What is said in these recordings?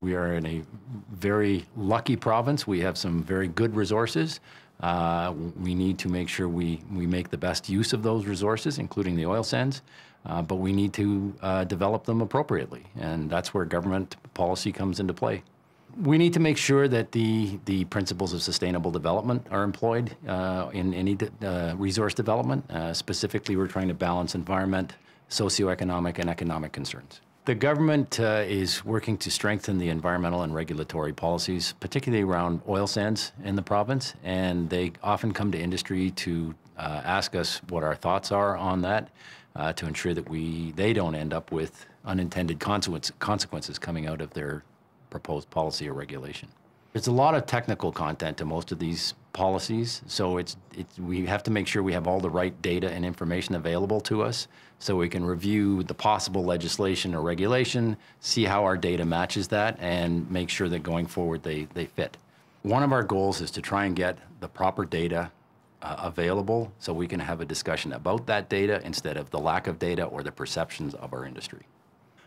We are in a very lucky province. We have some very good resources. We need to make sure we make the best use of those resources, including the oil sands, but we need to develop them appropriately, and that's where government policy comes into play. We need to make sure that the principles of sustainable development are employed in any resource development. Specifically, we're trying to balance environment, socioeconomic, and economic concerns. The government is working to strengthen the environmental and regulatory policies, particularly around oil sands in the province, and they often come to industry to ask us what our thoughts are on that to ensure that they don't end up with unintended consequences coming out of their proposed policy or regulation. There's a lot of technical content to most of these policies, so we have to make sure we have all the right data and information available to us so we can review the possible legislation or regulation, see how our data matches that, and make sure that going forward they fit. One of our goals is to try and get the proper data available so we can have a discussion about that data instead of the lack of data or the perceptions of our industry.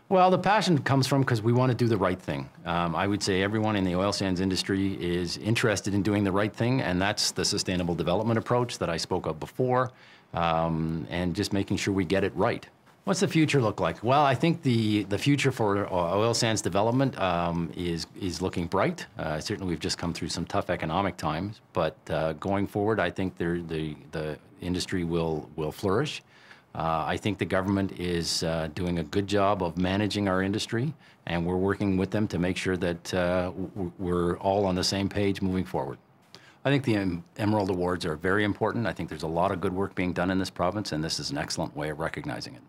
Well, the passion comes from because we want to do the right thing. I would say everyone in the oil sands industry is interested in doing the right thing, and that's the sustainable development approach that I spoke of before, and just making sure we get it right. What's the future look like? Well, I think the future for oil sands development is looking bright. Certainly, we've just come through some tough economic times, but going forward, I think the industry will flourish. I think the government is doing a good job of managing our industry, and we're working with them to make sure that we're all on the same page moving forward. I think the Emerald Awards are very important. I think there's a lot of good work being done in this province, and this is an excellent way of recognizing it.